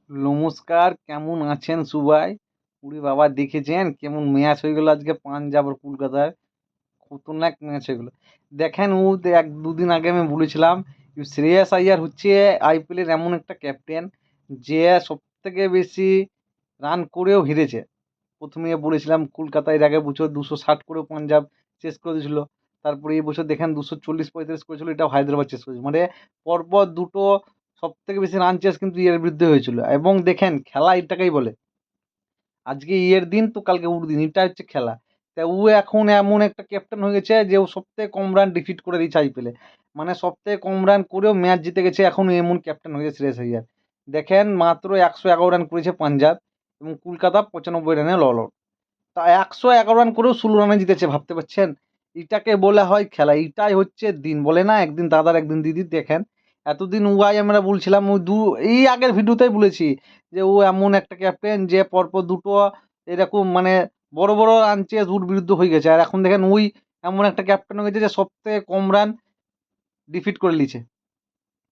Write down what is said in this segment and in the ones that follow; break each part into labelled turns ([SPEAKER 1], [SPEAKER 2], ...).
[SPEAKER 1] নমস্কার, কেমন আছেন সবাই? ওরে বাবা, দেখেছেন কেমন ম্যাচ হয়ে গেল আজকে পাঞ্জাব আর কলকাতায়? খতরনাক ম্যাচ হয়ে গেল। দেখেন ও এক দুদিন আগে আমি বলেছিলাম শ্রেয়াস আইয়ার হচ্ছে আইপিএল এর এমন একটা ক্যাপ্টেন যে সব থেকে বেশি রান করেও হেরেছে। প্রথমে বলেছিলাম কলকাতা এর আগের বছর 260 করেও পাঞ্জাব চেস করে দিয়েছিল। তারপরে এই বছর দেখেন 240-45 করেছিল, এটাও হায়দ্রাবাদ চেস করেছে। মানে পরপর দুটো সব থেকে বেশি রান চেস কিন্তু এর বিরুদ্ধে হয়েছিল। এবং দেখেন খেলা এটাকেই বলে, আজকে ইয়ের দিন তো কালকে উর দিন, এটা হচ্ছে খেলা। তা ও এখন এমন একটা ক্যাপ্টেন হয়ে গেছে যে ও সব থেকে কম রান ডিফিট করে দিয়েছে আইপিএলে। মানে সব থেকে কম রান করেও ম্যাচ জিতে গেছে, এখন এমন ক্যাপ্টেন হয়ে গেছে শ্রেয়স আইয়ার। দেখেন মাত্র 111 রান করেছে পাঞ্জাব এবং কলকাতা 95 রানে অল আউট। তা 111 রান করেও 16 রানে জিতেছে, ভাবতে পারছেন? এটাকে বলা হয় খেলা, এটাই হচ্ছে দিন। বলে না একদিন দাদার একদিন দিদির। দেখেন এতদিন ওয়াই আমরা বলছিলাম, ও এই আগের ভিডিওতেই বলেছি যে ও এমন একটা ক্যাপ্টেন যে পরপর দুটো এরকম মানে বড় বড় রান চেস ওর বিরুদ্ধে হয়ে গেছে। আর এখন দেখেন ওই এমন একটা ক্যাপ্টেন হয়ে গেছে যে সব থেকে কম রান ডিফিট করে নিয়েছে।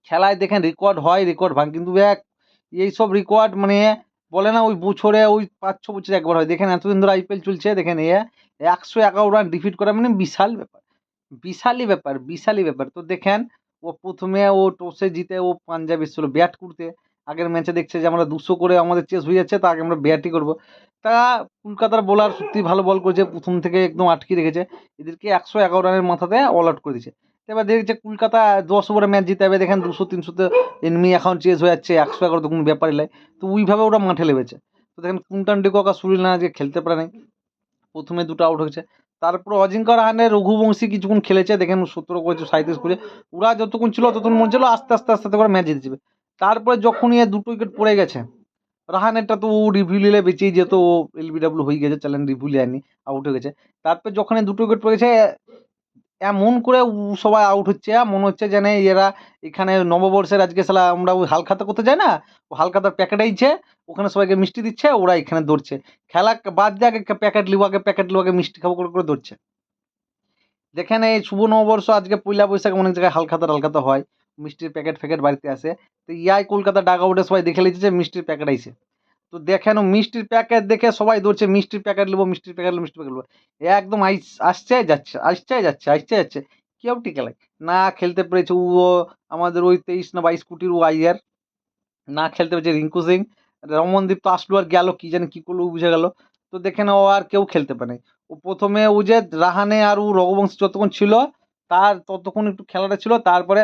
[SPEAKER 1] খেলায় দেখেন রেকর্ড হয়, রেকর্ড ভাঙ, কিন্তু এইসব রেকর্ড মানে বলে না ওই বছরে ওই 5-6 বছর একবার হয়। দেখেন এতদিন ধরে আইপিএল চলছে, দেখেন 111 রান ডিফিট করা মানে বিশাল ব্যাপার, বিশালই ব্যাপার, বিশালই ব্যাপার। তো দেখেন ও প্রথমে ও টসে জিতে ও পাঞ্জাব এসেছিল ব্যাট করতে। আগের ম্যাচে দেখছে যে আমরা 200 করে আমাদের চেস হয়ে যাচ্ছে, তা আগে আমরা ব্যাটই করবো। তা কলকাতার বোলার সত্যি ভালো বল করেছে, প্রথম থেকে একদম আটকে রেখেছে এদেরকে। 111 রানের মাথাতে অল আউট করে দিয়েছে। তো এবার দেখছে কলকাতা 10 ওভারে ম্যাচ জিতে হবে, দেখেন 200-300-তে এনিমি এখন চেস হয়ে যাচ্ছে, 111 তো কোনো ব্যাপারই নয়। তো ওইভাবে ওরা মাঠে লেগেছে। তো দেখেন কুন্টান ডিকক আর সুনীল নারায়ণ আজকে খেলতে পারে নাই, প্রথমে দুটো আউট হয়েছে। তারপর অজিঙ্কা রাহানে রঘুবংশী কিছুক্ষণ খেলেছে, দেখেন 17 করেছে 37 করে। ওরা যতক্ষণ ছিল ততক্ষণ মনে ছিল আস্তে আস্তে আস্তে আস্তে করে ম্যাচ জিতে যাবে। তারপরে যখনই দুটো উইকেট পড়ে গেছে, রাহানেরটা তো ও রিভিউ নিলে বেঁচেই যেত, ও এলবিডব্লিউ হয়ে গেছে, চ্যালেঞ্জ রিভিউ নেয়নি, আউট হয়ে গেছে। তারপর যখন দুটো উইকেট পড়ে গেছে, এমন করে সবাই আউট হচ্ছে, মনে হচ্ছে যেন এরা এখানে নববর্ষের আজকে সালা আমরা ওই হালখাতা করতে যাই না, ও হালখাতার প্যাকেট আইছে, ওখানে সবাইকে মিষ্টি দিচ্ছে, ওরা এখানে দৌড়ছে। খেলা বাদ দিয়ে আগে প্যাকেট লিবো, আগে প্যাকেট লিবো, আগে মিষ্টি খাবো করে করে দৌড়ছে। দেখেন এই শুভ নববর্ষ আজকে পয়লা বৈশাখ অনেক জায়গায় হালখাতা টালখাতা হয়, মিষ্টির প্যাকেট ফ্যাকেট বাড়িতে আসে। তো ইয়াই কলকাতা ডাক আউটে সবাই দেখে লিখেছে মিষ্টির প্যাকেট আইছে। তো দেখেন ও মিষ্টির প্যাকেট দেখে সবাই দৌড়ছে, মিষ্টির প্যাকেট নেবো, মিষ্টির প্যাকেট নেবো, মিষ্টির প্যাকেট নেবো। একদম আসছে যাচ্ছে, আসছে যাচ্ছে, আসছে যাচ্ছে। কেউ টিকে লাগে না। খেলতে পেরেছে ও আমাদের ওই 23 না 22 কোটির ও আইয়ার, না খেলতে পেরেছে রিঙ্কু সিং। রমনদীপ তো আসলো আর গেল, কি জানি কি করলো বুঝে গেল। তো দেখেন ও আর কেউ খেলতে পারে নাই। ও প্রথমে ও যে রাহানে আর ও রঘুবংশী যতক্ষণ ছিল তার ততক্ষণ একটু খেলাটা ছিল, তারপরে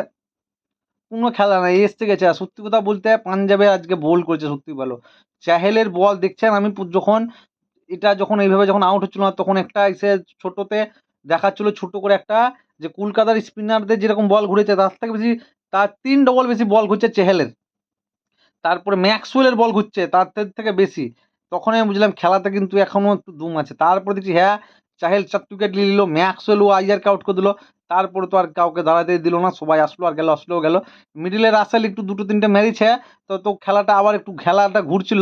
[SPEAKER 1] কোনো খেলা নাই, এসছে গেছে। আর সত্যি কথা বলতে পাঞ্জাবে আজকে বোল করেছে সত্যি ভালো। চাহেলের বল দেখছেন, আমি যখন এটা যখন এইভাবে যখন আউট হচ্ছিল না, তখন একটা এসে ছোটতে দেখাচ্ছিল ছোট করে একটা, যে কলকাতার স্পিনারদের যেরকম বল ঘুরেছে তার থেকে বেশি, তার 3 ডবল বেশি বল ঘুরছে চেহেলের। তারপরে ম্যাক্সওয়েলের বল ঘুরছে তার থেকে বেশি। তখন আমি বুঝলাম খেলাতে কিন্তু এখনো একটু দুম আছে। তারপরে দেখছি হ্যাঁ, চাহেল 4 উইকেট নিয়ে নিল, ম্যাক্সওয়েল ও আইয়ারকে আউট করে দিল। তারপরে তো আর কাউকে দাঁড়াতে দিল না, সবাই আসলো আর গেল, আসলো গেল। মিডিলে রাসেল একটু দুটো তিনটে মেরেছে, তো তো খেলাটা আবার একটু খেলাটা ঘুরছিল।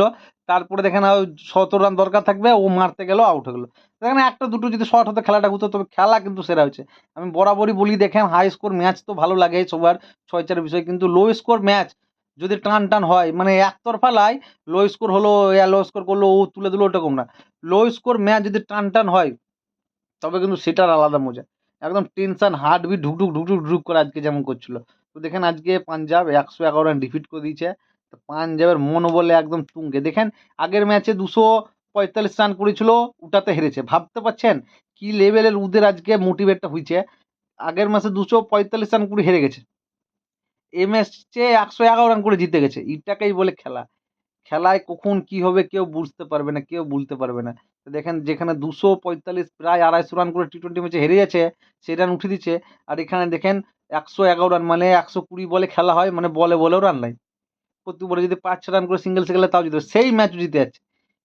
[SPEAKER 1] তারপরে দেখেন 17 রান দরকার থাকবে, ও মারতে গেল, আউট হয়ে গেল। দেখেন একটা দুটো যদি শর্ট হতো খেলাটা ঘুরতো, তবে খেলা কিন্তু সেরা হয়েছে। আমি বরাবরই বলি, দেখেন হাই স্কোর ম্যাচ তো ভালো লাগে সবার, 6-4 বিষয়, কিন্তু লো স্কোর ম্যাচ যদি টান টান হয় মানে একতরফা লাই, লো স্কোর হলো লো স্কোর করলো ও তুলে দিল, ওরকম না। লো স্কোর ম্যাচ যদি টান টান হয় তবে কিন্তু সেটার আলাদা মজা। একদম টেনশন হার্টবিট ঢুকঢুক ঢুকঢুক ঢুক করে আজকে যেমন করছিল। তো দেখেন আজকে পাঞ্জাব 111 রান ডিফিট করে দিয়েছে। তো পাঞ্জাবের মনোবলে একদম তুঙ্গে। দেখেন আগের ম্যাচে 245 রান করেছিল, ওটাতে হেরেছে, ভাবতে পারছেন কি লেভেলের ওদের আজকে মোটিভেটটা হয়েছে। আগের ম্যাচে 245 রান করে হেরে গেছে, এ ম্যাচে 111 রান করে জিতে গেছে। এটাকেই বলে খেলা। খেলায় কখন কি হবে কেউ বুঝতে পারবে না, কেউ বলতে পারবে না। তো দেখেন যেখানে 245 প্রায় 250 রান করে টি-20 ম্যাচে হেরে যাচ্ছে, সেই রান উঠিয়ে দিচ্ছে। আর এখানে দেখেন 111 রান মানে 120 বলে খেলা হয়, মানে বলে বলেও রান নাই। প্রতি বলে যদি 5-6 রান করে সিঙ্গেল খেলে তাও জিতে সেই ম্যাচ জিতে যাচ্ছে।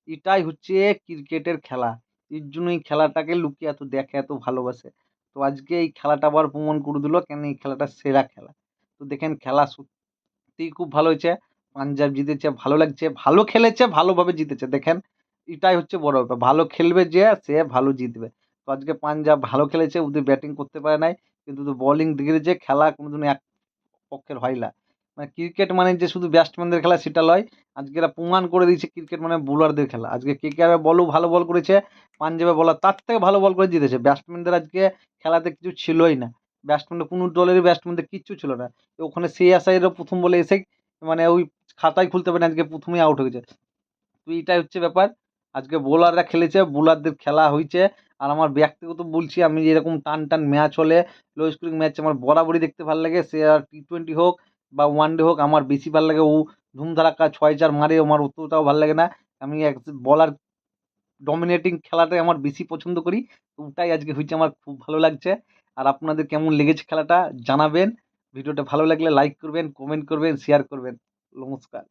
[SPEAKER 1] এটাই হচ্ছে ক্রিকেটের খেলা। এর জন্যই খেলাটাকে লোকে এত দেখে, এত ভালোবাসে। তো আজকে এই খেলাটা আবার প্রমাণ করে দিল কেন এই খেলাটা সেরা খেলা। তো দেখেন খেলা সত্যিই খুব ভালো হয়েছে। পাঞ্জাব জিতেছে, ভালো লাগছে, ভালো খেলেছে, ভালোভাবে জিতেছে। দেখেন এটাই হচ্ছে বড় ব্যাপার। ভালো খেলবে যে সে ভালো জিতবে। তো আজকে পাঞ্জাব ভালো খেলেছে, ওদের ব্যাটিং করতে পারে নাই। কিন্তু বোলিং দিকে যে খেলা কোনোদিনও এক পক্ষের হয় না। মানে ক্রিকেট মানে যে শুধু ব্যাটসম্যানদের খেলা সেটা নয়, আজকে এরা প্রমাণ করে দিয়েছে ক্রিকেট মানে বোলারদের খেলা। আজকে কেকেআর বলও ভালো বল করেছে, পাঞ্জাবের বলার তার থেকে ভালো বল করে জিতেছে। ব্যাটসম্যানদের আজকে খেলাতে কিছু ছিলই না, ব্যাটসম্যানদের কোনো দলেরই ব্যাটসম্যানদের কিচ্ছু ছিল না। তো ওখানে সিএসআইয়েরও প্রথম বলে এসে মানে ওই খাতায় খুলতে পারে আজকে প্রথমেই আউট হয়ে গেছে। তো এইটাই হচ্ছে ব্যাপার। আজকে বোলাররা খেলেছে, বোলারদের খেলা হয়েছে। আর আমার ব্যক্তিগত বলছি, আমি এরকম টান টান ম্যাচ হলে, লো স্কোরিং ম্যাচ আমার বরাবরই দেখতে ভালো লাগে। সে আর টি-20 হোক বা ওয়ানডে হোক, আমার বেশি ভালো লাগে ও ধুমধারাক্কা 6-4 মারে, আমার অতটাও ভালো লাগে না। আমি এক বলার ডমিনেটিং খেলাটাই আমার বেশি পছন্দ করি। তো ওটাই আজকে হয়েছে, আমার খুব ভালো লাগছে। আর আপনাদের কেমন লেগেছে খেলাটা জানাবেন। ভিডিওটা ভালো লাগলে লাইক করবেন, কমেন্ট করবেন, শেয়ার করবেন। নমস্কার।